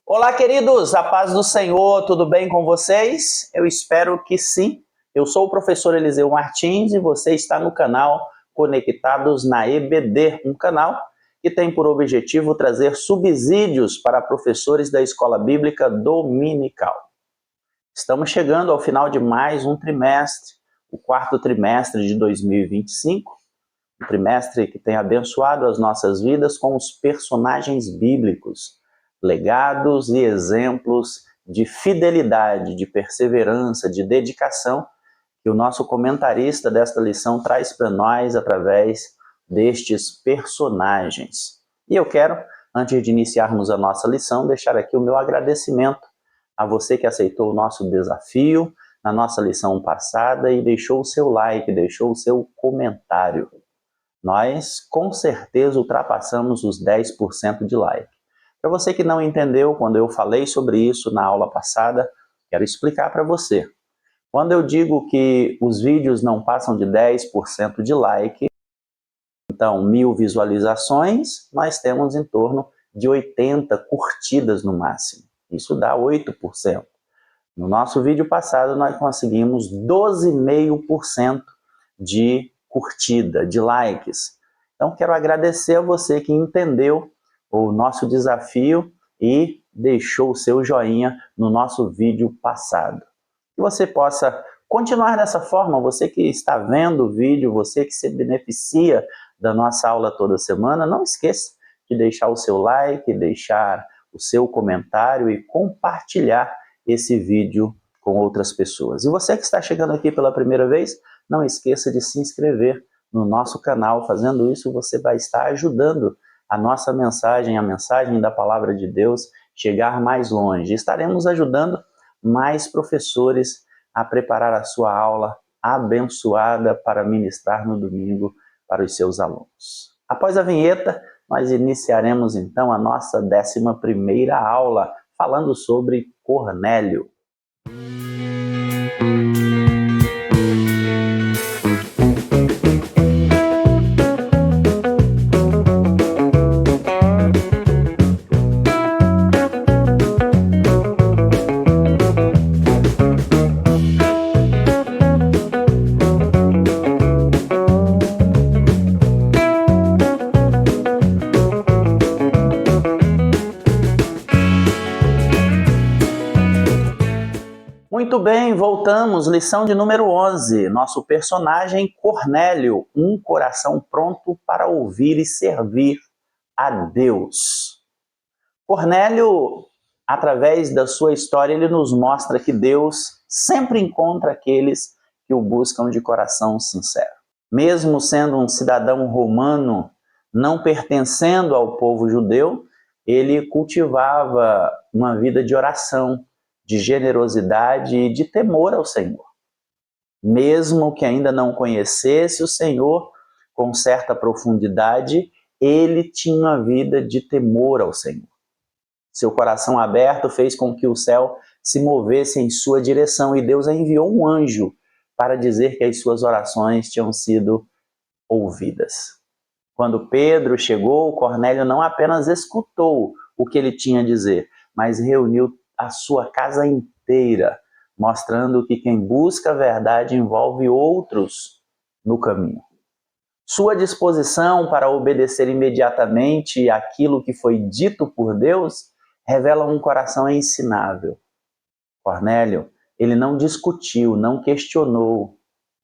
Olá, queridos, a paz do Senhor, tudo bem com vocês? Eu espero que sim. Eu sou o professor Eliseu Martins e você está no canal Conectados na EBD, um canal que tem por objetivo trazer subsídios para professores da Escola Bíblica Dominical. Estamos chegando ao final de mais um trimestre, o quarto trimestre de 2025, um trimestre que tem abençoado as nossas vidas com os personagens bíblicos, legados e exemplos de fidelidade, de perseverança, de dedicação que o nosso comentarista desta lição traz para nós através destes personagens. E eu quero, antes de iniciarmos a nossa lição, deixar aqui o meu agradecimento a você que aceitou o nosso desafio na nossa lição passada e deixou o seu like, deixou o seu comentário. Nós, com certeza, ultrapassamos os 10% de like. Para você que não entendeu, quando eu falei sobre isso na aula passada, quero explicar para você. Quando eu digo que os vídeos não passam de 10% de like, então 1000 visualizações, nós temos em torno de 80 curtidas no máximo. Isso dá 8%. No nosso vídeo passado, nós conseguimos 12,5% de curtida, de likes. Então, quero agradecer a você que entendeu o nosso desafio e deixou o seu joinha no nosso vídeo passado. Que você possa continuar dessa forma, você que está vendo o vídeo, você que se beneficia da nossa aula toda semana, não esqueça de deixar o seu like, deixar o seu comentário e compartilhar esse vídeo com outras pessoas. E você que está chegando aqui pela primeira vez, não esqueça de se inscrever no nosso canal. Fazendo isso, você vai estar ajudando a nossa mensagem, a mensagem da Palavra de Deus, chegar mais longe. Estaremos ajudando mais professores a preparar a sua aula abençoada para ministrar no domingo para os seus alunos. Após a vinheta, nós iniciaremos então a nossa 11ª aula, falando sobre Cornélio. Muito bem, voltamos, lição de número 11, nosso personagem Cornélio, um coração pronto para ouvir e servir a Deus. Cornélio, através da sua história, ele nos mostra que Deus sempre encontra aqueles que o buscam de coração sincero. Mesmo sendo um cidadão romano, não pertencendo ao povo judeu, ele cultivava uma vida de oração, de generosidade e de temor ao Senhor. Mesmo que ainda não conhecesse o Senhor com certa profundidade, ele tinha uma vida de temor ao Senhor. Seu coração aberto fez com que o céu se movesse em sua direção e Deus enviou um anjo para dizer que as suas orações tinham sido ouvidas. Quando Pedro chegou, Cornélio não apenas escutou o que ele tinha a dizer, mas reuniu a sua casa inteira, mostrando que quem busca a verdade envolve outros no caminho. Sua disposição para obedecer imediatamente aquilo que foi dito por Deus revela um coração ensinável. Cornélio, ele não discutiu, não questionou,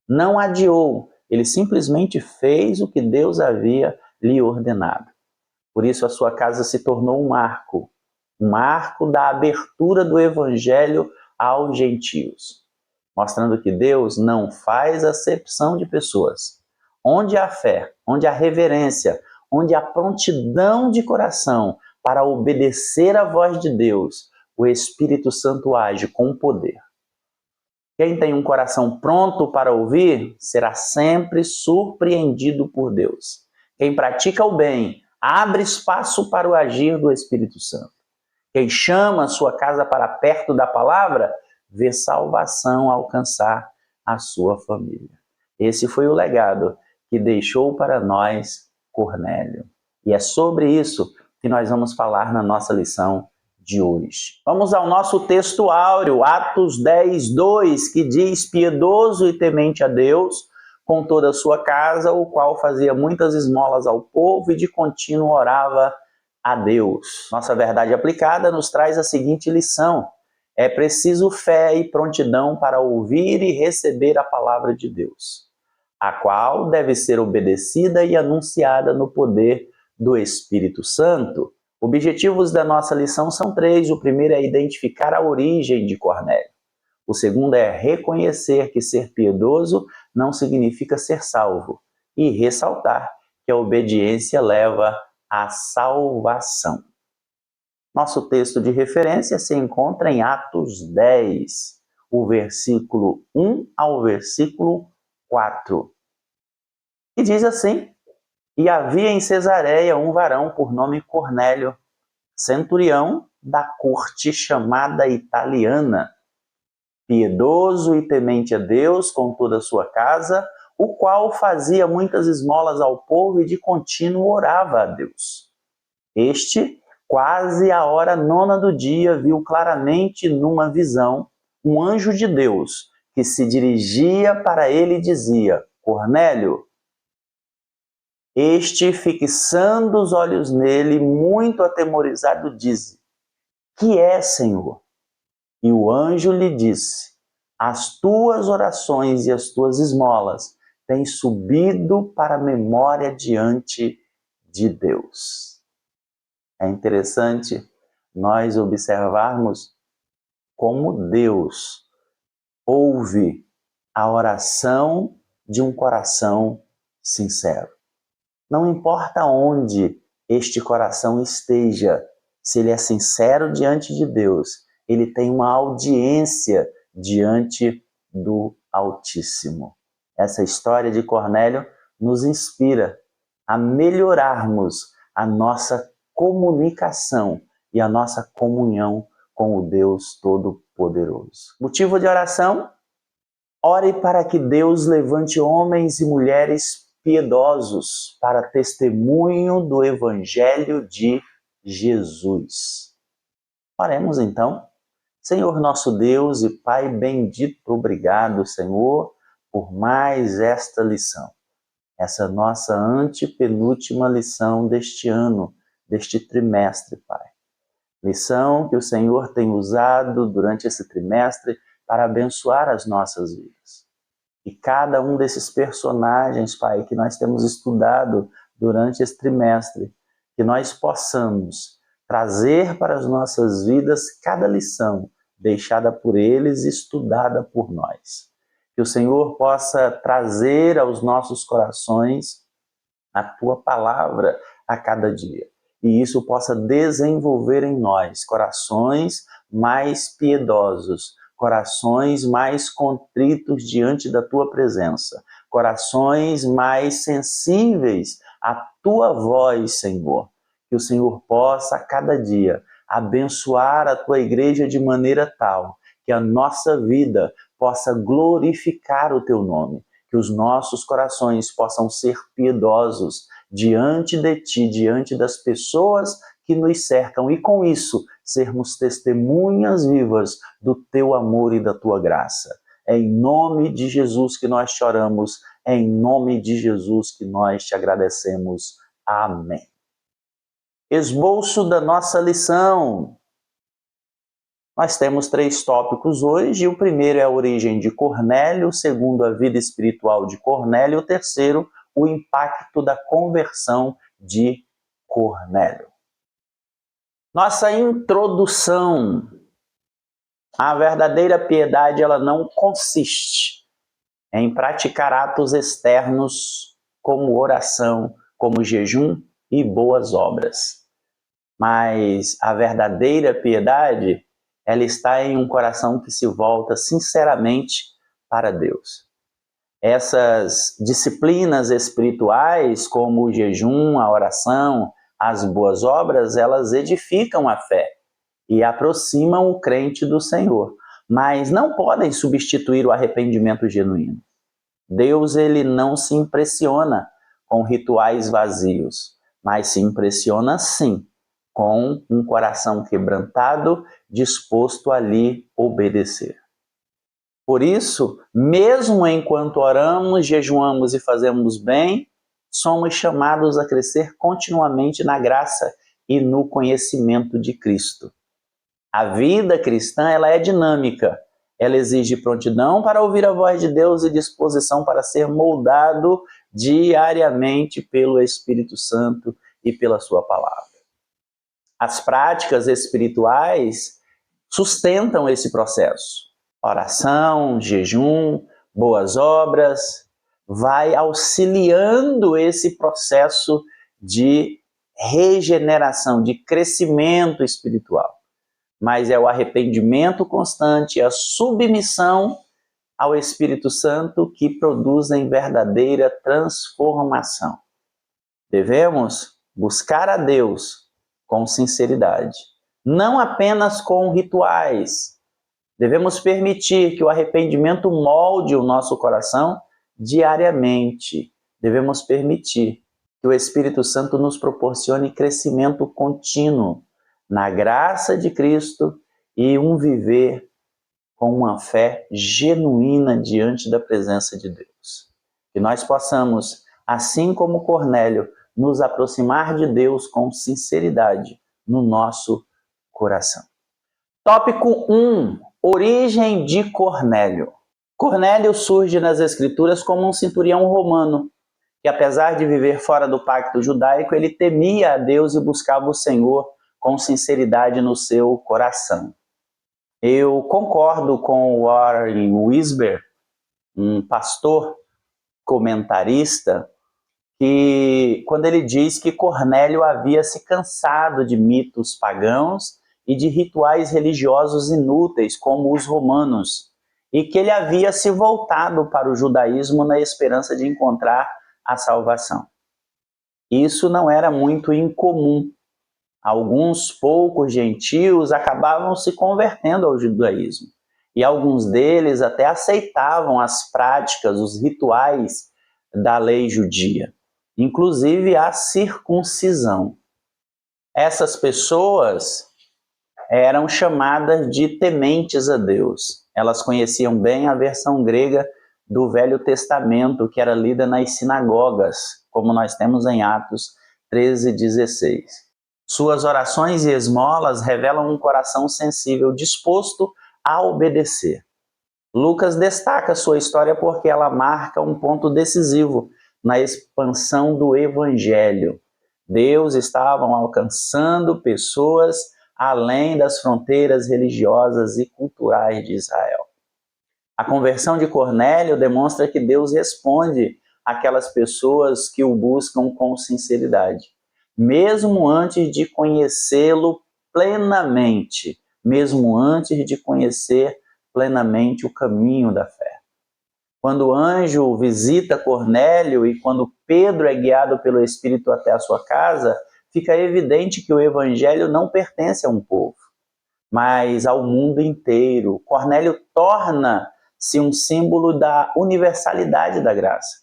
não adiou, ele simplesmente fez o que Deus havia lhe ordenado. Por isso a sua casa se tornou um marco da abertura do evangelho aos gentios, mostrando que Deus não faz acepção de pessoas. Onde há fé, onde há reverência, onde há prontidão de coração para obedecer à voz de Deus, o Espírito Santo age com poder. Quem tem um coração pronto para ouvir será sempre surpreendido por Deus. Quem pratica o bem abre espaço para o agir do Espírito Santo. Quem chama a sua casa para perto da palavra, vê salvação alcançar a sua família. Esse foi o legado que deixou para nós Cornélio. E é sobre isso que nós vamos falar na nossa lição de hoje. Vamos ao nosso texto áureo, Atos 10, 2, que diz: piedoso e temente a Deus, com toda a sua casa, o qual fazia muitas esmolas ao povo e de contínuo orava a Deus. Nossa verdade aplicada nos traz a seguinte lição: é preciso fé e prontidão para ouvir e receber a palavra de Deus, a qual deve ser obedecida e anunciada no poder do Espírito Santo. Objetivos da nossa lição são 3. O primeiro é identificar a origem de Cornélio. O segundo é reconhecer que ser piedoso não significa ser salvo e ressaltar que a obediência leva à salvação. Nosso texto de referência se encontra em Atos 10, o versículo 1 ao versículo 4. E diz assim: e havia em Cesareia um varão por nome Cornélio, centurião da corte chamada italiana, piedoso e temente a Deus com toda a sua casa, o qual fazia muitas esmolas ao povo e de contínuo orava a Deus. Este, quase à hora 9 do dia, viu claramente numa visão um anjo de Deus que se dirigia para ele e dizia: Cornélio. Este, fixando os olhos nele, muito atemorizado, disse: que é, Senhor? E o anjo lhe disse: as tuas orações e as tuas esmolas têm subido para a memória diante de Deus. É interessante nós observarmos como Deus ouve a oração de um coração sincero. Não importa onde este coração esteja, se ele é sincero diante de Deus, ele tem uma audiência diante do Altíssimo. Essa história de Cornélio nos inspira a melhorarmos a nossa comunicação e a nossa comunhão com o Deus Todo-Poderoso. Motivo de oração? Ore para que Deus levante homens e mulheres piedosos para testemunho do Evangelho de Jesus. Oremos então. Senhor nosso Deus e Pai bendito, obrigado, Senhor, por mais esta lição. Essa nossa antepenúltima lição deste ano, deste trimestre, Pai. Lição que o Senhor tem usado durante esse trimestre para abençoar as nossas vidas. E cada um desses personagens, Pai, que nós temos estudado durante esse trimestre, que nós possamos trazer para as nossas vidas cada lição deixada por eles e estudada por nós. Que o Senhor possa trazer aos nossos corações a Tua palavra a cada dia. E isso possa desenvolver em nós corações mais piedosos, corações mais contritos diante da Tua presença, corações mais sensíveis à Tua voz, Senhor. Que o Senhor possa a cada dia abençoar a Tua igreja de maneira tal que a nossa vida possa glorificar o Teu nome, que os nossos corações possam ser piedosos diante de Ti, diante das pessoas que nos cercam e com isso sermos testemunhas vivas do Teu amor e da Tua graça. É em nome de Jesus que nós te oramos, é em nome de Jesus que nós te agradecemos. Amém. Esboço da nossa lição. Nós temos 3 tópicos hoje. O primeiro é a origem de Cornélio, o segundo, a vida espiritual de Cornélio, o terceiro, o impacto da conversão de Cornélio. Nossa introdução. A verdadeira piedade, ela não consiste em praticar atos externos como oração, como jejum e boas obras. Mas a verdadeira piedade, ela está em um coração que se volta sinceramente para Deus. Essas disciplinas espirituais, como o jejum, a oração, as boas obras, elas edificam a fé e aproximam o crente do Senhor, mas não podem substituir o arrependimento genuíno. Deus, ele não se impressiona com rituais vazios, mas se impressiona sim com um coração quebrantado, disposto a lhe obedecer. Por isso, mesmo enquanto oramos, jejuamos e fazemos bem, somos chamados a crescer continuamente na graça e no conhecimento de Cristo. A vida cristã, ela é dinâmica. Ela exige prontidão para ouvir a voz de Deus e disposição para ser moldado diariamente pelo Espírito Santo e pela sua palavra. As práticas espirituais sustentam esse processo. Oração, jejum, boas obras, vai auxiliando esse processo de regeneração, de crescimento espiritual. Mas é o arrependimento constante, a submissão ao Espírito Santo que produzem verdadeira transformação. Devemos buscar a Deus com sinceridade, não apenas com rituais. Devemos permitir que o arrependimento molde o nosso coração diariamente. Devemos permitir que o Espírito Santo nos proporcione crescimento contínuo na graça de Cristo e um viver com uma fé genuína diante da presença de Deus. Que nós possamos, assim como Cornélio, nos aproximar de Deus com sinceridade no nosso coração. Tópico 1. Origem de Cornélio. Cornélio surge nas Escrituras como um centurião romano, que apesar de viver fora do pacto judaico, ele temia a Deus e buscava o Senhor com sinceridade no seu coração. Eu concordo com Warren Wiersbe, um pastor comentarista, que quando ele diz que Cornélio havia se cansado de mitos pagãos e de rituais religiosos inúteis como os romanos, e que ele havia se voltado para o judaísmo na esperança de encontrar a salvação. Isso não era muito incomum. Alguns poucos gentios acabavam se convertendo ao judaísmo, e alguns deles até aceitavam as práticas, os rituais da lei judia, inclusive a circuncisão. Essas pessoas eram chamadas de tementes a Deus. Elas conheciam bem a versão grega do Velho Testamento, que era lida nas sinagogas, como nós temos em Atos 13:16. Suas orações e esmolas revelam um coração sensível, disposto a obedecer. Lucas destaca sua história porque ela marca um ponto decisivo na expansão do Evangelho. Deus estava alcançando pessoas além das fronteiras religiosas e culturais de Israel. A conversão de Cornélio demonstra que Deus responde àquelas pessoas que o buscam com sinceridade, mesmo antes de conhecê-lo plenamente, mesmo antes de conhecer plenamente o caminho da fé. Quando o anjo visita Cornélio e quando Pedro é guiado pelo Espírito até a sua casa, fica evidente que o evangelho não pertence a um povo, mas ao mundo inteiro. Cornélio torna-se um símbolo da universalidade da graça,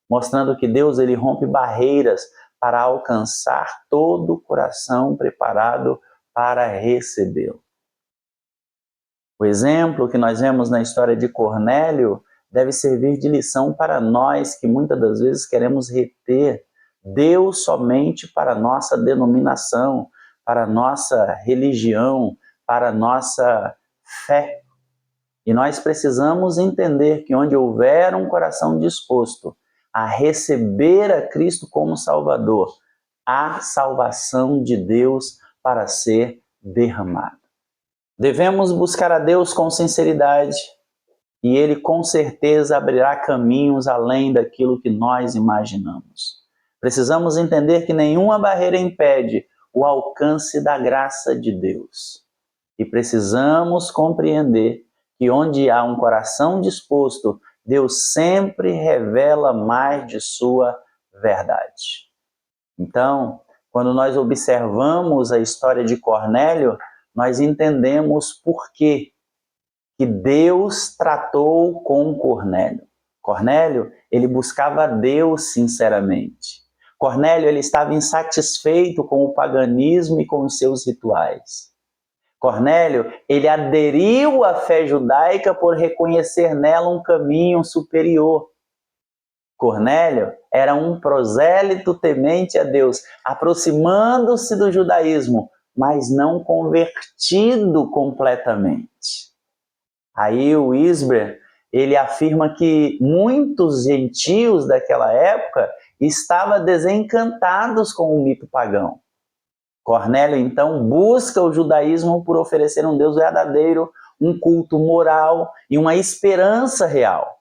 mostrando que Deus ele rompe barreiras para alcançar todo o coração preparado para recebê-lo. O exemplo que nós vemos na história de Cornélio deve servir de lição para nós que muitas das vezes queremos reter Deus somente para a nossa denominação, para a nossa religião, para a nossa fé. E nós precisamos entender que onde houver um coração disposto a receber a Cristo como Salvador, há salvação de Deus para ser derramada. Devemos buscar a Deus com sinceridade e Ele com certeza abrirá caminhos além daquilo que nós imaginamos. Precisamos entender que nenhuma barreira impede o alcance da graça de Deus. E precisamos compreender que onde há um coração disposto, Deus sempre revela mais de sua verdade. Então, Quando nós observamos a história de Cornélio, nós entendemos por que Deus tratou com Cornélio. Cornélio, ele buscava Deus sinceramente. Cornélio, ele estava insatisfeito com o paganismo e com os seus rituais. Cornélio, ele aderiu à fé judaica por reconhecer nela um caminho superior. Cornélio era um prosélito temente a Deus, aproximando-se do judaísmo, mas não convertido completamente. Aí o Wisber, ele afirma que muitos gentios daquela época estavam desencantados com o mito pagão. Cornélio, então, busca o judaísmo por oferecer um Deus verdadeiro, um culto moral e uma esperança real.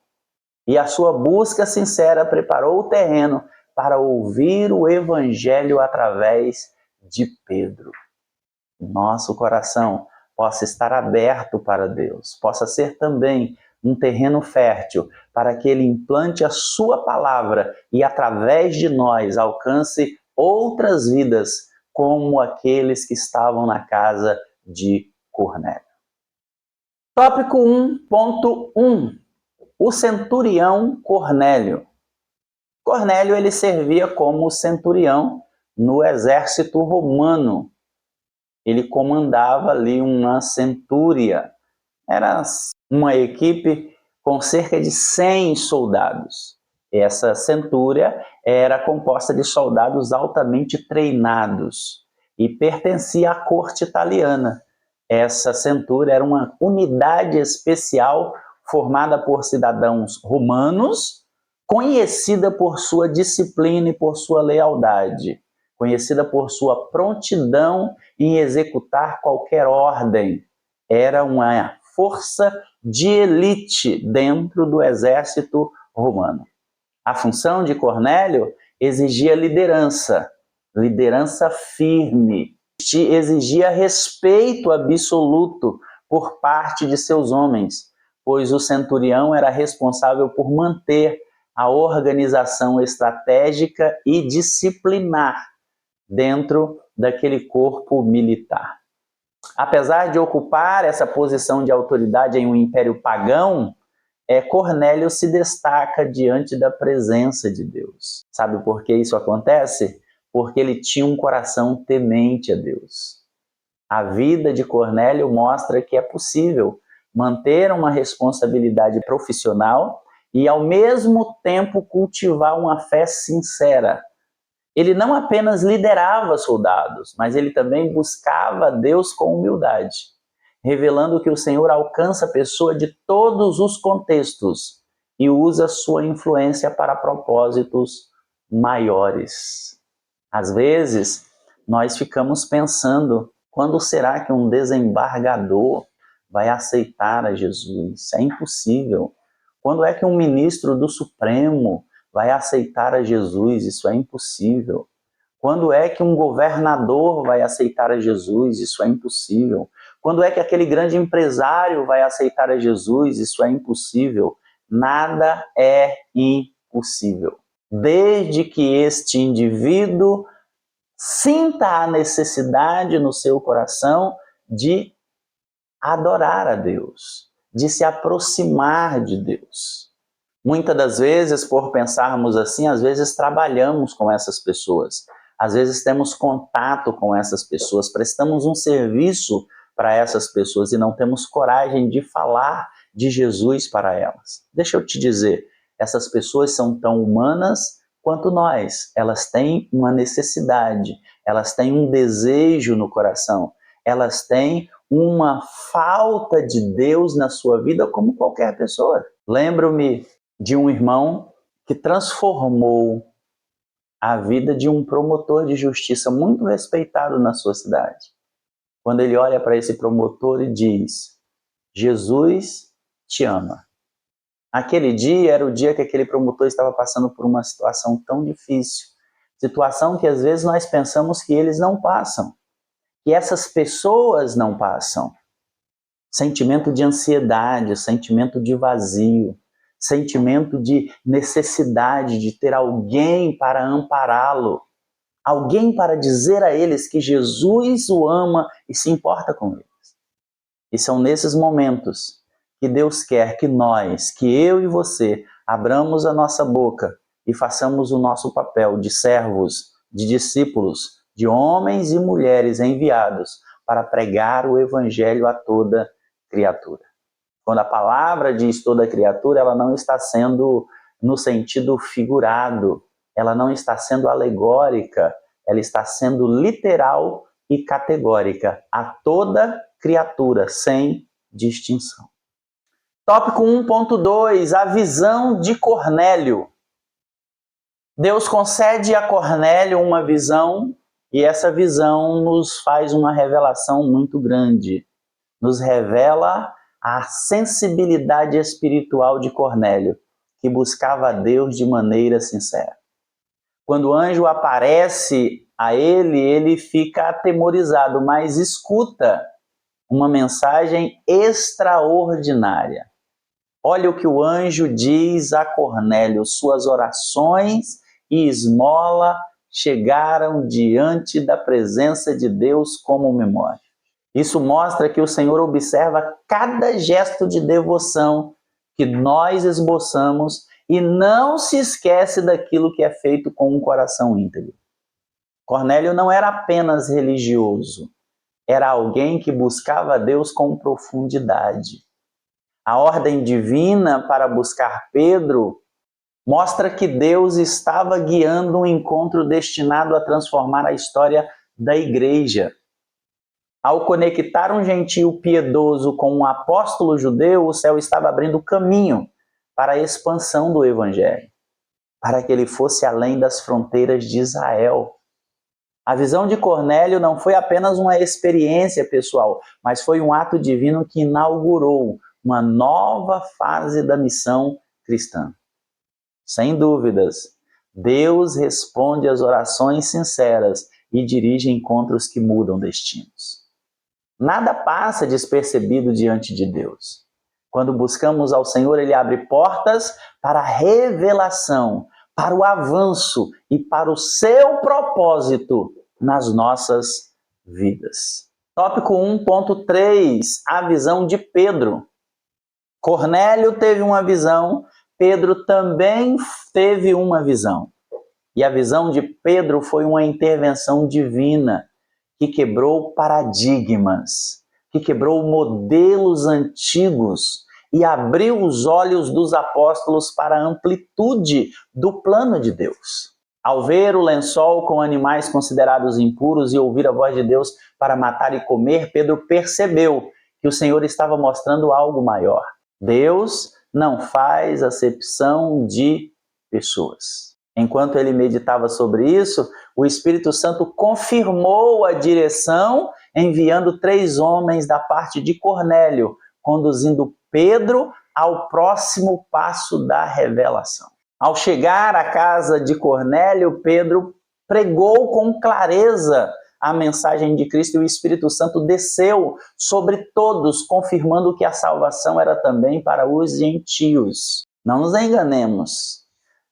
E a sua busca sincera preparou o terreno para ouvir o evangelho através de Pedro. Nosso coração possa estar aberto para Deus, possa ser também um terreno fértil para que Ele implante a sua palavra e através de nós alcance outras vidas como aqueles que estavam na casa de Cornélio. Tópico 1.1. O centurião Cornélio. Cornélio, ele servia como centurião no exército romano. Ele comandava ali uma centúria. Era uma equipe com cerca de 100 soldados. Essa centúria era composta de soldados altamente treinados e pertencia à corte italiana. Essa centúria era uma unidade especial formada por cidadãos romanos, conhecida por sua disciplina e por sua lealdade, conhecida por sua prontidão em executar qualquer ordem. Era uma força de elite dentro do exército romano. A função de Cornélio exigia liderança firme, exigia respeito absoluto por parte de seus homens, pois o centurião era responsável por manter a organização estratégica e disciplinar dentro daquele corpo militar. Apesar de ocupar essa posição de autoridade em um império pagão, Cornélio se destaca diante da presença de Deus. Sabe por que isso acontece? Porque ele tinha um coração temente a Deus. A vida de Cornélio mostra que é possível manter uma responsabilidade profissional e, ao mesmo tempo, cultivar uma fé sincera. Ele não apenas liderava soldados, mas ele também buscava Deus com humildade, revelando que o Senhor alcança a pessoa de todos os contextos e usa sua influência para propósitos maiores. Às vezes, nós ficamos pensando, quando será que um desembargador vai aceitar a Jesus? É impossível. Quando é que um ministro do Supremo vai aceitar a Jesus? Isso é impossível. Quando é que um governador vai aceitar a Jesus? Isso é impossível. Quando é que aquele grande empresário vai aceitar a Jesus? Isso é impossível. Nada é impossível. Desde que este indivíduo sinta a necessidade no seu coração de adorar a Deus, de se aproximar de Deus. Muitas das vezes, por pensarmos assim, às vezes trabalhamos com essas pessoas, às vezes temos contato com essas pessoas, prestamos um serviço para essas pessoas e não temos coragem de falar de Jesus para elas. Deixa eu te dizer, essas pessoas são tão humanas quanto nós. Elas têm uma necessidade, elas têm um desejo no coração, elas têm uma falta de Deus na sua vida como qualquer pessoa. Lembro-me de um irmão que transformou a vida de um promotor de justiça muito respeitado na sua cidade. Quando ele olha para esse promotor e diz: Jesus te ama. Aquele dia era o dia que aquele promotor estava passando por uma situação tão difícil, situação que às vezes nós pensamos que eles não passam, que essas pessoas não passam. Sentimento de ansiedade, sentimento de vazio, sentimento de necessidade de ter alguém para ampará-lo. alguém para dizer a eles que Jesus o ama e se importa com eles. E são nesses momentos que Deus quer que nós, que eu e você, abramos a nossa boca e façamos o nosso papel de servos, de discípulos, de homens e mulheres enviados para pregar o evangelho a toda criatura. Quando a palavra diz toda criatura, ela não está sendo no sentido figurado, ela não está sendo alegórica, ela está sendo literal e categórica, a toda criatura, sem distinção. Tópico 1.2, a visão de Cornélio. Deus concede a Cornélio uma visão e essa visão nos faz uma revelação muito grande. Nos revela a sensibilidade espiritual de Cornélio, que buscava a Deus de maneira sincera. Quando o anjo aparece a ele, ele fica atemorizado, mas escuta uma mensagem extraordinária. Olha o que o anjo diz a Cornélio: suas orações e esmola chegaram diante da presença de Deus como memória. Isso mostra que o Senhor observa cada gesto de devoção que nós esboçamos e não se esquece daquilo que é feito com um coração íntegro. Cornélio não era apenas religioso, era alguém que buscava a Deus com profundidade. A ordem divina para buscar Pedro mostra que Deus estava guiando um encontro destinado a transformar a história da igreja. Ao conectar um gentio piedoso com um apóstolo judeu, o céu estava abrindo caminho para a expansão do evangelho, para que ele fosse além das fronteiras de Israel. A visão de Cornélio não foi apenas uma experiência pessoal, mas foi um ato divino que inaugurou uma nova fase da missão cristã. Sem dúvidas, Deus responde às orações sinceras e dirige encontros que mudam destinos. Nada passa despercebido diante de Deus. Quando buscamos ao Senhor, Ele abre portas para a revelação, para o avanço e para o seu propósito nas nossas vidas. Tópico 1.3, a visão de Pedro. Cornélio teve uma visão, Pedro também teve uma visão. E a visão de Pedro foi uma intervenção divina que quebrou paradigmas, que quebrou modelos antigos e abriu os olhos dos apóstolos para a amplitude do plano de Deus. Ao ver o lençol com animais considerados impuros e ouvir a voz de Deus para matar e comer, Pedro percebeu que o Senhor estava mostrando algo maior. Deus não faz acepção de pessoas. Enquanto ele meditava sobre isso, o Espírito Santo confirmou a direção, enviando 3 homens da parte de Cornélio, conduzindo Pedro ao próximo passo da revelação. Ao chegar à casa de Cornélio, Pedro pregou com clareza a mensagem de Cristo e o Espírito Santo desceu sobre todos, confirmando que a salvação era também para os gentios. Não nos enganemos.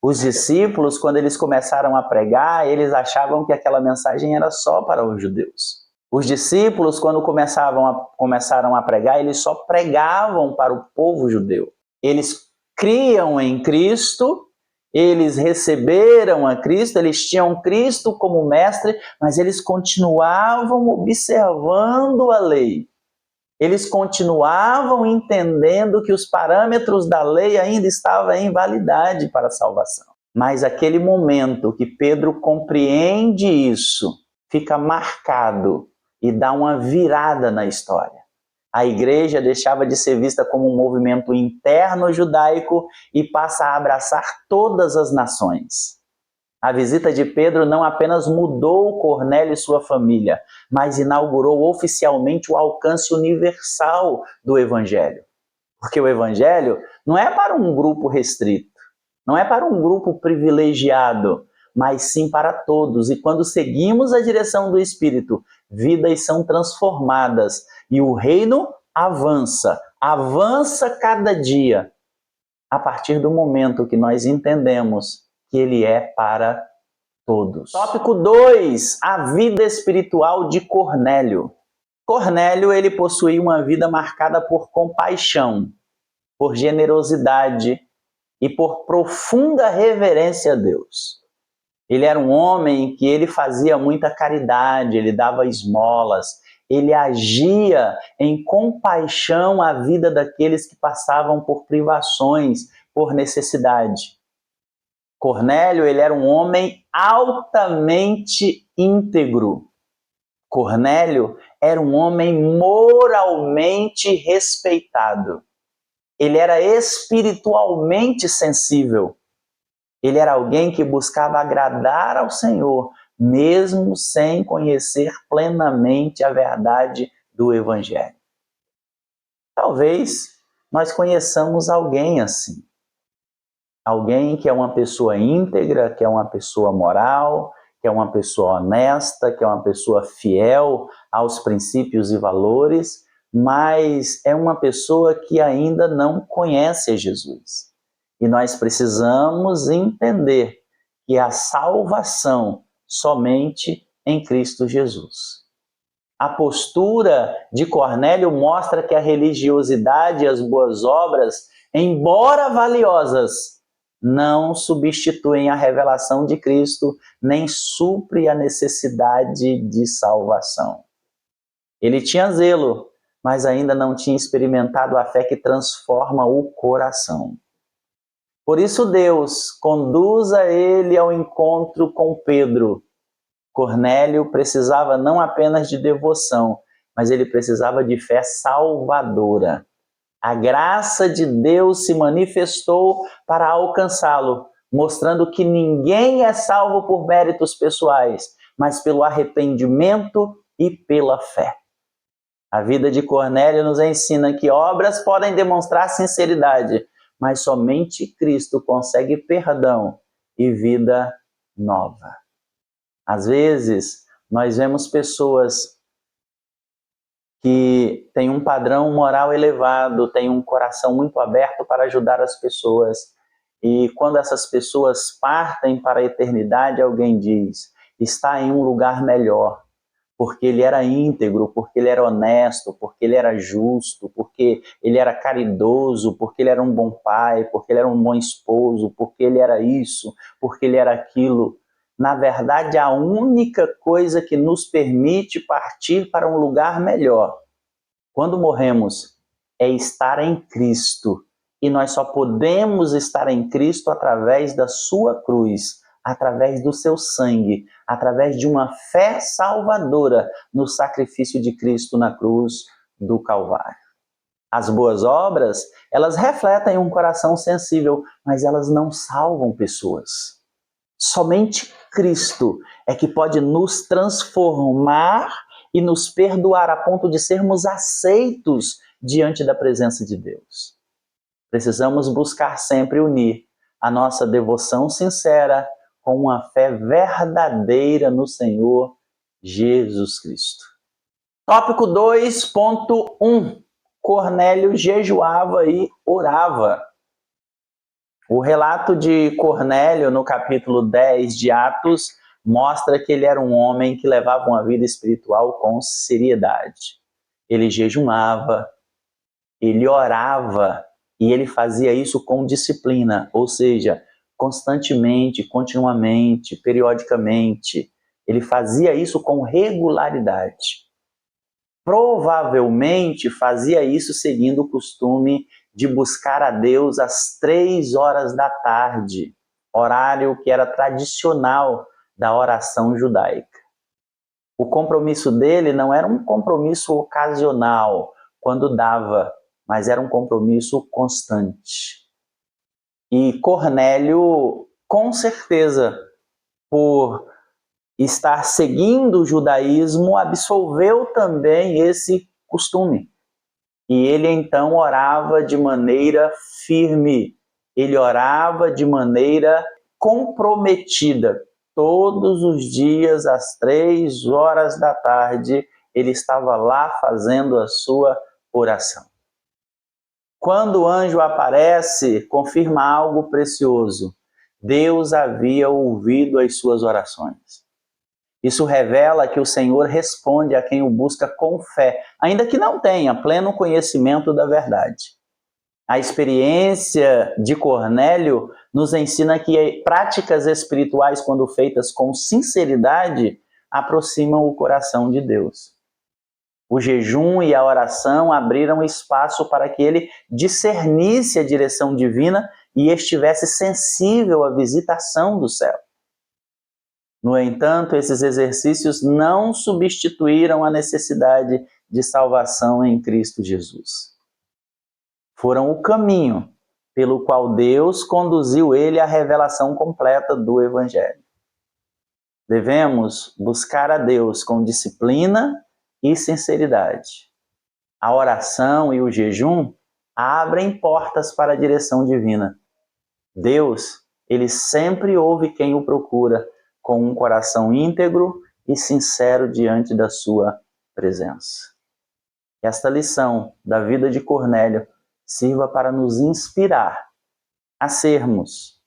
Os discípulos, quando eles começaram a pregar, eles achavam que aquela mensagem era só para os judeus. Os discípulos, quando começaram a pregar, eles só pregavam para o povo judeu. Eles criam em Cristo, eles receberam a Cristo, eles tinham Cristo como mestre, mas eles continuavam observando a lei. Eles continuavam entendendo que os parâmetros da lei ainda estavam em validade para a salvação. Mas aquele momento que Pedro compreende isso, fica marcado e dá uma virada na história. A igreja deixava de ser vista como um movimento interno judaico e passa a abraçar todas as nações. A visita de Pedro não apenas mudou Cornélio e sua família, mas inaugurou oficialmente o alcance universal do Evangelho. Porque o Evangelho não é para um grupo restrito, não é para um grupo privilegiado, mas sim para todos. E quando seguimos a direção do Espírito, vidas são transformadas e o reino avança cada dia, a partir do momento que nós entendemos que ele é para todos. Tópico 2, a vida espiritual de Cornélio. Cornélio, ele possuía uma vida marcada por compaixão, por generosidade e por profunda reverência a Deus. Ele era um homem que ele fazia muita caridade, ele dava esmolas, ele agia em compaixão à vida daqueles que passavam por privações, por necessidade. Cornélio, ele era um homem altamente íntegro. Cornélio era um homem moralmente respeitado. Ele era espiritualmente sensível. Ele era alguém que buscava agradar ao Senhor, mesmo sem conhecer plenamente a verdade do Evangelho. Talvez nós conheçamos alguém assim. Alguém que é uma pessoa íntegra, que é uma pessoa moral, que é uma pessoa honesta, que é uma pessoa fiel aos princípios e valores, mas é uma pessoa que ainda não conhece Jesus. E nós precisamos entender que a salvação somente em Cristo Jesus. A postura de Cornélio mostra que a religiosidade e as boas obras, embora valiosas, não substituem a revelação de Cristo, nem supre a necessidade de salvação. Ele tinha zelo, mas ainda não tinha experimentado a fé que transforma o coração. Por isso Deus conduza ele ao encontro com Pedro. Cornélio precisava não apenas de devoção, mas ele precisava de fé salvadora. A graça de Deus se manifestou para alcançá-lo, mostrando que ninguém é salvo por méritos pessoais, mas pelo arrependimento e pela fé. A vida de Cornélio nos ensina que obras podem demonstrar sinceridade, mas somente Cristo consegue perdão e vida nova. Às vezes, nós vemos pessoas que têm um padrão moral elevado, têm um coração muito aberto para ajudar as pessoas. E quando essas pessoas partem para a eternidade, alguém diz, está em um lugar melhor, porque ele era íntegro, porque ele era honesto, porque ele era justo, porque ele era caridoso, porque ele era um bom pai, porque ele era um bom esposo, porque ele era isso, porque ele era aquilo. Na verdade, a única coisa que nos permite partir para um lugar melhor, quando morremos, é estar em Cristo. E nós só podemos estar em Cristo através da sua cruz, através do seu sangue, através de uma fé salvadora no sacrifício de Cristo na cruz do Calvário. As boas obras, elas refletem um coração sensível, mas elas não salvam pessoas. Somente Cristo é que pode nos transformar e nos perdoar a ponto de sermos aceitos diante da presença de Deus. Precisamos buscar sempre unir a nossa devoção sincera com uma fé verdadeira no Senhor Jesus Cristo. Tópico 2.1. Cornélio jejuava e orava. O relato de Cornélio, no capítulo 10 de Atos, mostra que ele era um homem que levava uma vida espiritual com seriedade. Ele jejuava, ele orava, e ele fazia isso com disciplina, ou seja, constantemente, continuamente, periodicamente. Ele fazia isso com regularidade. Provavelmente fazia isso seguindo o costume de buscar a Deus às 3 horas da tarde, horário que era tradicional da oração judaica. O compromisso dele não era um compromisso ocasional, quando dava, mas era um compromisso constante. E Cornélio, com certeza, por estar seguindo o judaísmo, absolveu também esse costume. E ele então orava de maneira firme, ele orava de maneira comprometida. Todos os dias, às 3 horas da tarde, ele estava lá fazendo a sua oração. Quando o anjo aparece, confirma algo precioso, Deus havia ouvido as suas orações. Isso revela que o Senhor responde a quem o busca com fé, ainda que não tenha pleno conhecimento da verdade. A experiência de Cornélio nos ensina que práticas espirituais, quando feitas com sinceridade, aproximam o coração de Deus. O jejum e a oração abriram espaço para que ele discernisse a direção divina e estivesse sensível à visitação do céu. No entanto, esses exercícios não substituíram a necessidade de salvação em Cristo Jesus. Foram o caminho pelo qual Deus conduziu ele à revelação completa do Evangelho. Devemos buscar a Deus com disciplina e sinceridade. A oração e o jejum abrem portas para a direção divina. Deus, ele sempre ouve quem o procura com um coração íntegro e sincero diante da sua presença. Esta lição da vida de Cornélio sirva para nos inspirar a sermos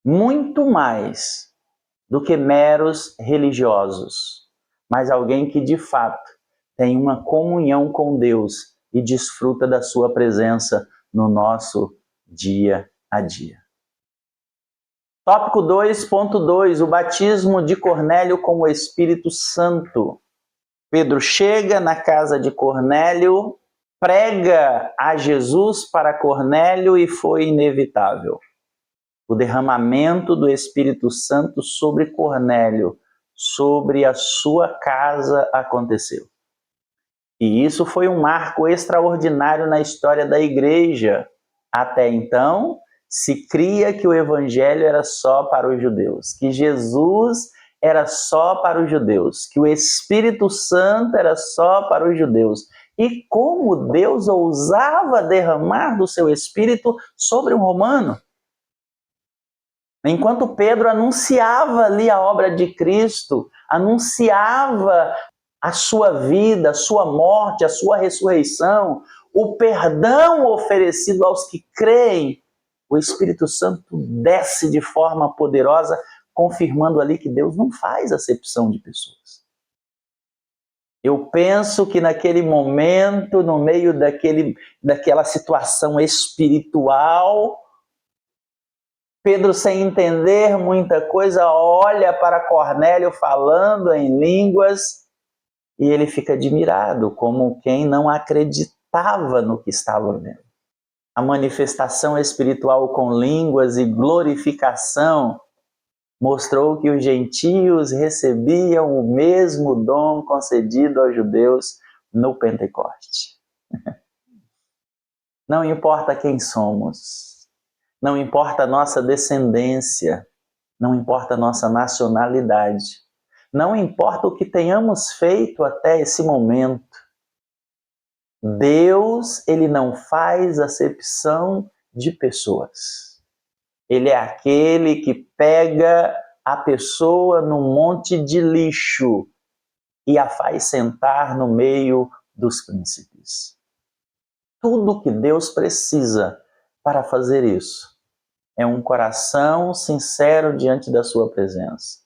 muito mais do que meros religiosos, mas alguém que de fato tem uma comunhão com Deus e desfruta da sua presença no nosso dia a dia. Tópico 2.2, o batismo de Cornélio com o Espírito Santo. Pedro chega na casa de Cornélio, prega a Jesus para Cornélio e foi inevitável. O derramamento do Espírito Santo sobre Cornélio, sobre a sua casa aconteceu. E isso foi um marco extraordinário na história da igreja. Até então, se cria que o evangelho era só para os judeus, que Jesus era só para os judeus, que o Espírito Santo era só para os judeus. E como Deus ousava derramar do seu Espírito sobre um romano? Enquanto Pedro anunciava ali a obra de Cristo, anunciava a sua vida, a sua morte, a sua ressurreição, o perdão oferecido aos que creem, o Espírito Santo desce de forma poderosa, confirmando ali que Deus não faz acepção de pessoas. Eu penso que naquele momento, no meio daquela situação espiritual, Pedro, sem entender muita coisa, olha para Cornélio falando em línguas e ele fica admirado, como quem não acreditava no que estava vendo. A manifestação espiritual com línguas e glorificação mostrou que os gentios recebiam o mesmo dom concedido aos judeus no Pentecoste. Não importa quem somos, não importa a nossa descendência, não importa a nossa nacionalidade, não importa o que tenhamos feito até esse momento, Deus, ele não faz acepção de pessoas. Ele é aquele que pega a pessoa num monte de lixo e a faz sentar no meio dos príncipes. Tudo que Deus precisa para fazer isso é um coração sincero diante da sua presença.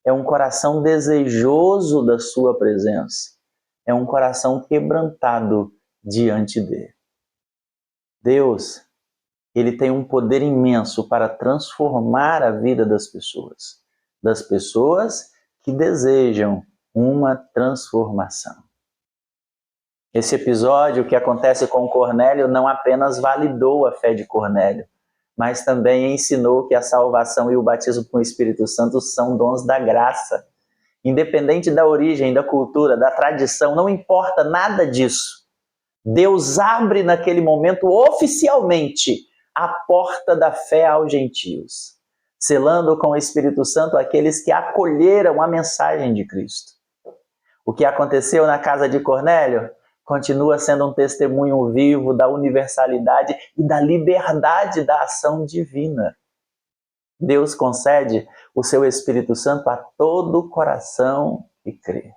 É um coração desejoso da sua presença. É um coração quebrantado diante dele. Deus, ele tem um poder imenso para transformar a vida das pessoas que desejam uma transformação. Esse episódio que acontece com Cornélio não apenas validou a fé de Cornélio, mas também ensinou que a salvação e o batismo com o Espírito Santo são dons da graça. Independente da origem, da cultura, da tradição, não importa nada disso. Deus abre naquele momento oficialmente a porta da fé aos gentios, selando com o Espírito Santo aqueles que acolheram a mensagem de Cristo. O que aconteceu na casa de Cornélio continua sendo um testemunho vivo da universalidade e da liberdade da ação divina. Deus concede o seu Espírito Santo a todo coração que crê.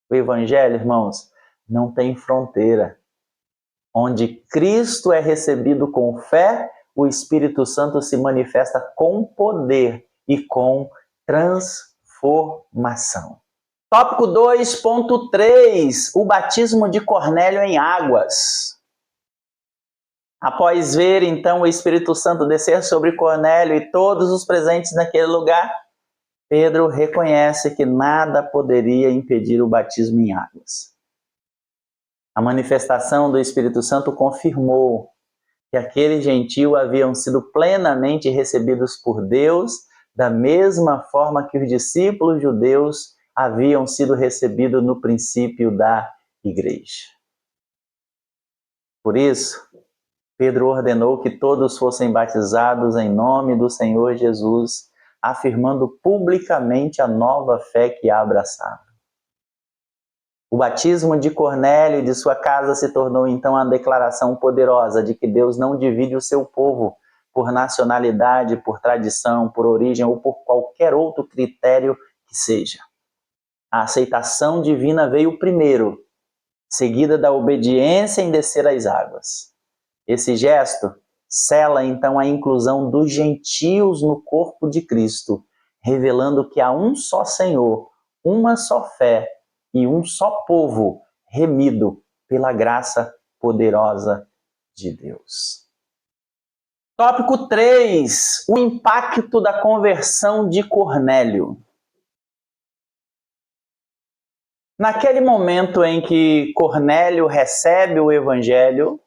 O Evangelho, irmãos, não tem fronteira. Onde Cristo é recebido com fé, o Espírito Santo se manifesta com poder e com transformação. Tópico 2.3, o batismo de Cornélio em águas. Após ver, então, o Espírito Santo descer sobre Cornélio e todos os presentes naquele lugar, Pedro reconhece que nada poderia impedir o batismo em águas. A manifestação do Espírito Santo confirmou que aqueles gentios haviam sido plenamente recebidos por Deus, da mesma forma que os discípulos judeus haviam sido recebidos no princípio da igreja. Por isso, Pedro ordenou que todos fossem batizados em nome do Senhor Jesus, afirmando publicamente a nova fé que abraçava. O batismo de Cornélio e de sua casa se tornou então a declaração poderosa de que Deus não divide o seu povo por nacionalidade, por tradição, por origem ou por qualquer outro critério que seja. A aceitação divina veio primeiro, seguida da obediência em descer as águas. Esse gesto sela então a inclusão dos gentios no corpo de Cristo, revelando que há um só Senhor, uma só fé e um só povo remido pela graça poderosa de Deus. Tópico 3, o impacto da conversão de Cornélio. Naquele momento em que Cornélio recebe o Evangelho,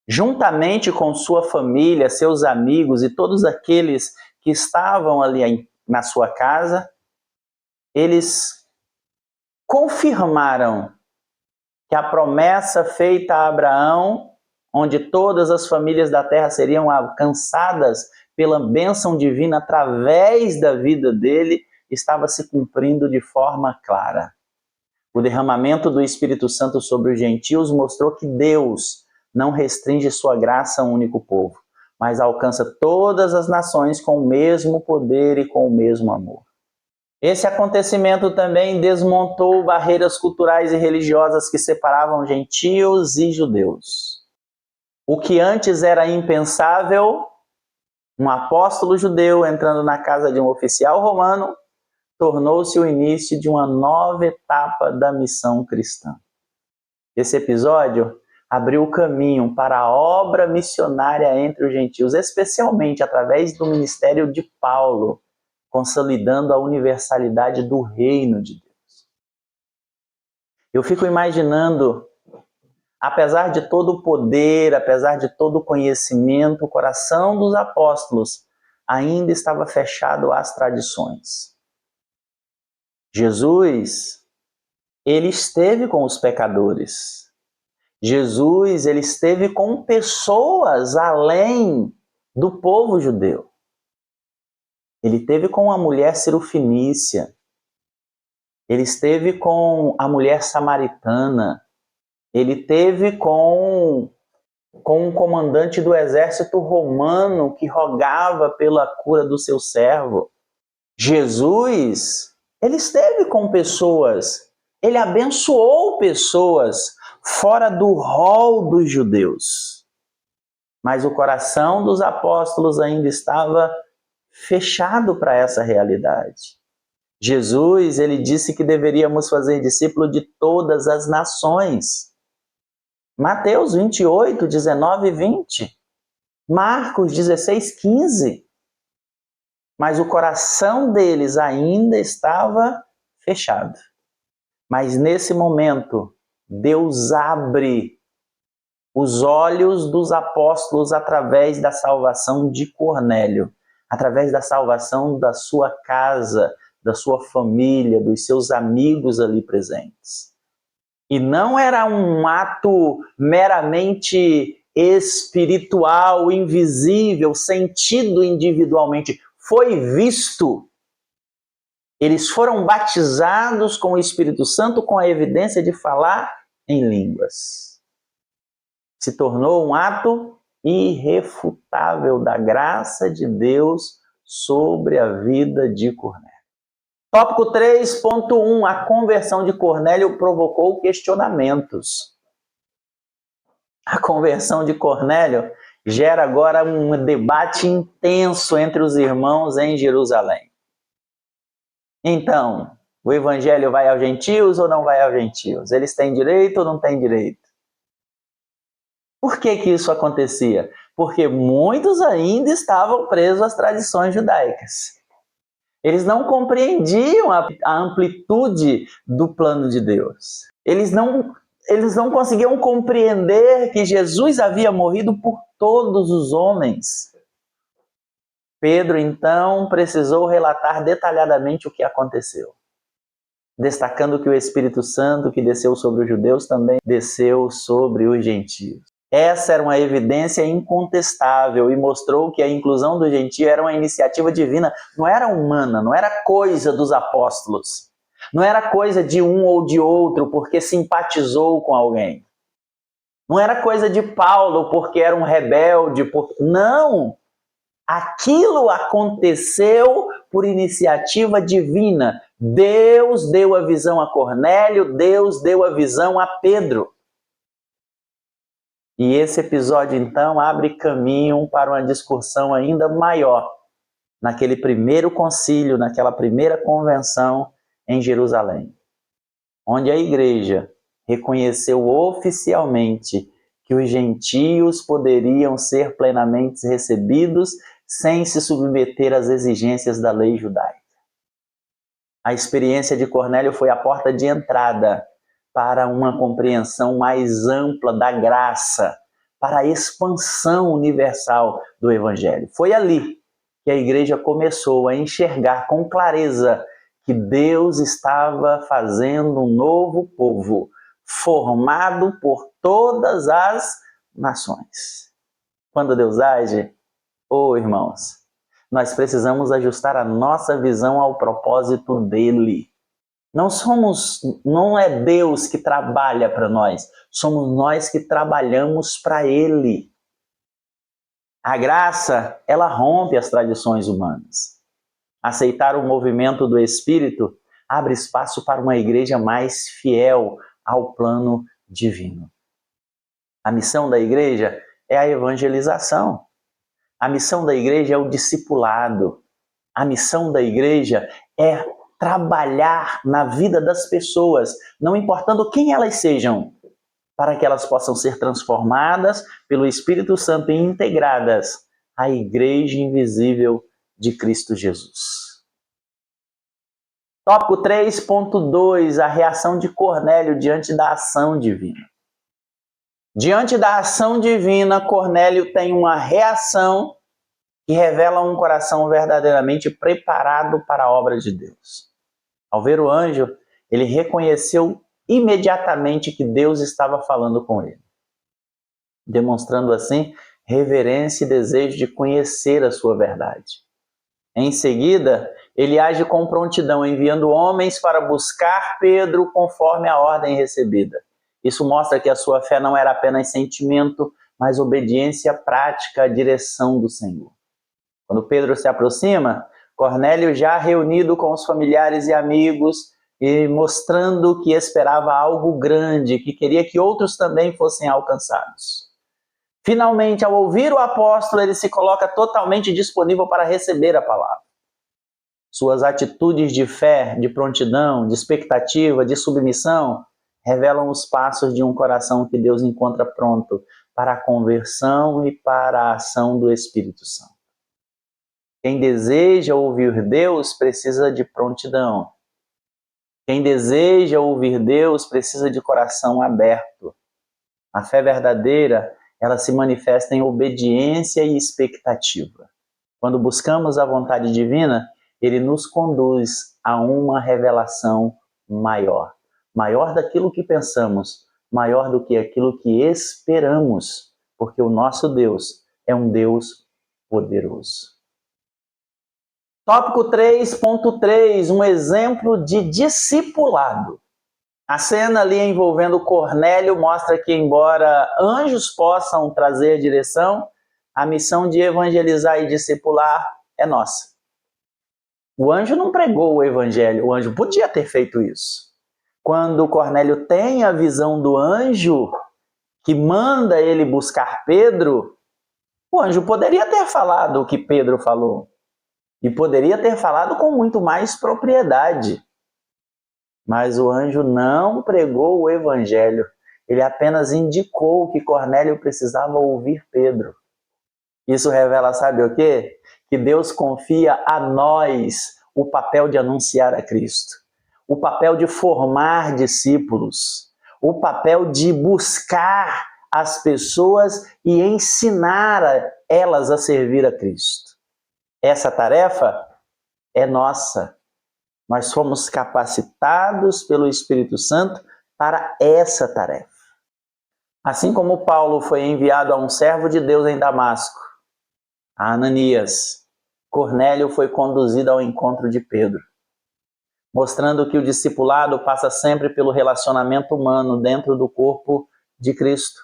juntamente com sua família, seus amigos e todos aqueles que estavam ali na sua casa, eles confirmaram que a promessa feita a Abraão, onde todas as famílias da terra seriam alcançadas pela bênção divina através da vida dele, estava se cumprindo de forma clara. O derramamento do Espírito Santo sobre os gentios mostrou que Deus não restringe sua graça a um único povo, mas alcança todas as nações com o mesmo poder e com o mesmo amor. Esse acontecimento também desmontou barreiras culturais e religiosas que separavam gentios e judeus. O que antes era impensável, um apóstolo judeu entrando na casa de um oficial romano, tornou-se o início de uma nova etapa da missão cristã. Esse episódio abriu o caminho para a obra missionária entre os gentios, especialmente através do ministério de Paulo, consolidando a universalidade do reino de Deus. Eu fico imaginando, apesar de todo o poder, apesar de todo o conhecimento, o coração dos apóstolos ainda estava fechado às tradições. Jesus, ele esteve com os pecadores. Jesus, ele esteve com pessoas além do povo judeu. Ele esteve com a mulher cirofenícia. Ele esteve com a mulher samaritana. Ele esteve com um comandante do exército romano que rogava pela cura do seu servo. Jesus, ele esteve com pessoas. Ele abençoou pessoas fora do rol dos judeus. Mas o coração dos apóstolos ainda estava fechado para essa realidade. Jesus, ele disse que deveríamos fazer discípulo de todas as nações. Mateus 28, 19 e 20. Marcos 16, 15. Mas o coração deles ainda estava fechado. Mas nesse momento, Deus abre os olhos dos apóstolos através da salvação de Cornélio, através da salvação da sua casa, da sua família, dos seus amigos ali presentes. E não era um ato meramente espiritual, invisível, sentido individualmente. Foi visto. Eles foram batizados com o Espírito Santo com a evidência de falar em línguas. Se tornou um ato irrefutável da graça de Deus sobre a vida de Cornélio. Tópico 3.1. A conversão de Cornélio provocou questionamentos. A conversão de Cornélio gera agora um debate intenso entre os irmãos em Jerusalém. Então, o evangelho vai aos gentios ou não vai aos gentios? Eles têm direito ou não têm direito? Por que isso acontecia? Porque muitos ainda estavam presos às tradições judaicas. Eles não compreendiam a amplitude do plano de Deus. Eles não conseguiam compreender que Jesus havia morrido por todos os homens. Pedro, então, precisou relatar detalhadamente o que aconteceu, destacando que o Espírito Santo que desceu sobre os judeus também desceu sobre os gentios. Essa era uma evidência incontestável e mostrou que a inclusão do gentio era uma iniciativa divina, não era humana, não era coisa dos apóstolos, não era coisa de um ou de outro porque simpatizou com alguém, não era coisa de Paulo porque era um rebelde, não! Aquilo aconteceu por iniciativa divina. Deus deu a visão a Cornélio, Deus deu a visão a Pedro. E esse episódio, então, abre caminho para uma discussão ainda maior naquele primeiro concílio, naquela primeira convenção em Jerusalém, onde a igreja reconheceu oficialmente que os gentios poderiam ser plenamente recebidos sem se submeter às exigências da lei judaica. A experiência de Cornélio foi a porta de entrada para uma compreensão mais ampla da graça, para a expansão universal do Evangelho. Foi ali que a igreja começou a enxergar com clareza que Deus estava fazendo um novo povo, formado por todas as nações. Quando Deus age, irmãos, nós precisamos ajustar a nossa visão ao propósito dele. Não é Deus que trabalha para nós, somos nós que trabalhamos para ele. A graça, ela rompe as tradições humanas. Aceitar o movimento do Espírito abre espaço para uma igreja mais fiel ao plano divino. A missão da igreja é a evangelização. A missão da igreja é o discipulado. A missão da igreja é trabalhar na vida das pessoas, não importando quem elas sejam, para que elas possam ser transformadas pelo Espírito Santo e integradas à igreja invisível de Cristo Jesus. Tópico 3.2, a reação de Cornélio diante da ação divina. Diante da ação divina, Cornélio tem uma reação que revela um coração verdadeiramente preparado para a obra de Deus. Ao ver o anjo, ele reconheceu imediatamente que Deus estava falando com ele, demonstrando assim reverência e desejo de conhecer a sua verdade. Em seguida, ele age com prontidão, enviando homens para buscar Pedro conforme a ordem recebida. Isso mostra que a sua fé não era apenas sentimento, mas obediência prática à direção do Senhor. Quando Pedro se aproxima, Cornélio, já reunido com os familiares e amigos, e mostrando que esperava algo grande, que queria que outros também fossem alcançados. Finalmente, ao ouvir o apóstolo, ele se coloca totalmente disponível para receber a palavra. Suas atitudes de fé, de prontidão, de expectativa, de submissão, revelam os passos de um coração que Deus encontra pronto para a conversão e para a ação do Espírito Santo. Quem deseja ouvir Deus precisa de prontidão. Quem deseja ouvir Deus precisa de coração aberto. A fé verdadeira, ela se manifesta em obediência e expectativa. Quando buscamos a vontade divina, ele nos conduz a uma revelação maior. Maior daquilo que pensamos, maior do que aquilo que esperamos, porque o nosso Deus é um Deus poderoso. Tópico 3.3, um exemplo de discipulado. A cena ali envolvendo Cornélio mostra que, embora anjos possam trazer a direção, a missão de evangelizar e discipular é nossa. O anjo não pregou o evangelho, o anjo podia ter feito isso. Quando Cornélio tem a visão do anjo que manda ele buscar Pedro, O anjo poderia ter falado o que Pedro falou, e poderia ter falado com muito mais propriedade. Mas o anjo não pregou o evangelho. Ele apenas indicou que Cornélio precisava ouvir Pedro. Isso revela, sabe o quê? Que Deus confia a nós o papel de anunciar a Cristo, o papel de formar discípulos, o papel de buscar as pessoas e ensinar elas a servir a Cristo. Essa tarefa é nossa. Nós fomos capacitados pelo Espírito Santo para essa tarefa. Assim como Paulo foi enviado a um servo de Deus em Damasco, a Ananias, Cornélio foi conduzido ao encontro de Pedro, mostrando que o discipulado passa sempre pelo relacionamento humano dentro do corpo de Cristo.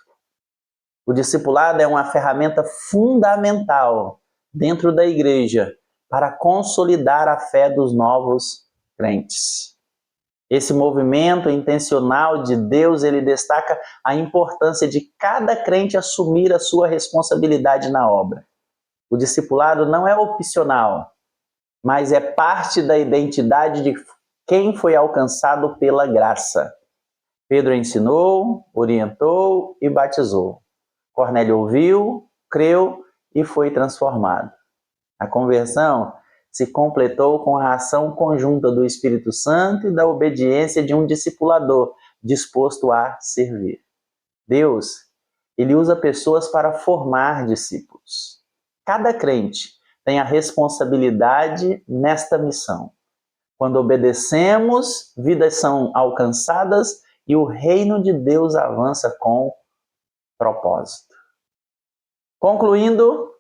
O discipulado é uma ferramenta fundamental dentro da igreja para consolidar a fé dos novos crentes. Esse movimento intencional de Deus, ele destaca a importância de cada crente assumir a sua responsabilidade na obra. O discipulado não é opcional, mas é parte da identidade de quem foi alcançado pela graça. Pedro ensinou, orientou e batizou. Cornélio ouviu, creu e foi transformado. A conversão se completou com a ação conjunta do Espírito Santo e da obediência de um discipulador disposto a servir. Deus, ele usa pessoas para formar discípulos. Cada crente tem a responsabilidade nesta missão. Quando obedecemos, vidas são alcançadas e o reino de Deus avança com propósito. Concluindo,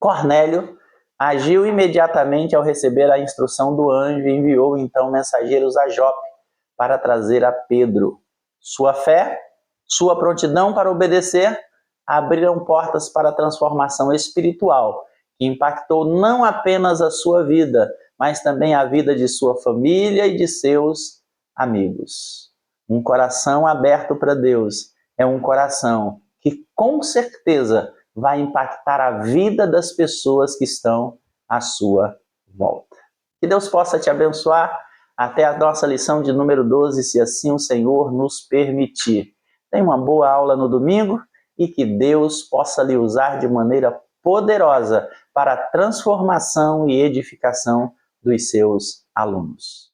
Cornélio agiu imediatamente ao receber a instrução do anjo e enviou então mensageiros a Jope para trazer a Pedro. Sua fé, sua prontidão para obedecer abriram portas para a transformação espiritual, que impactou não apenas a sua vida, mas também a vida de sua família e de seus amigos. Um coração aberto para Deus é um coração que com certeza vai impactar a vida das pessoas que estão à sua volta. Que Deus possa te abençoar. Até a nossa lição de número 12, se assim o Senhor nos permitir. Tenha uma boa aula no domingo e que Deus possa lhe usar de maneira poderosa para a transformação e edificação dos seus alunos.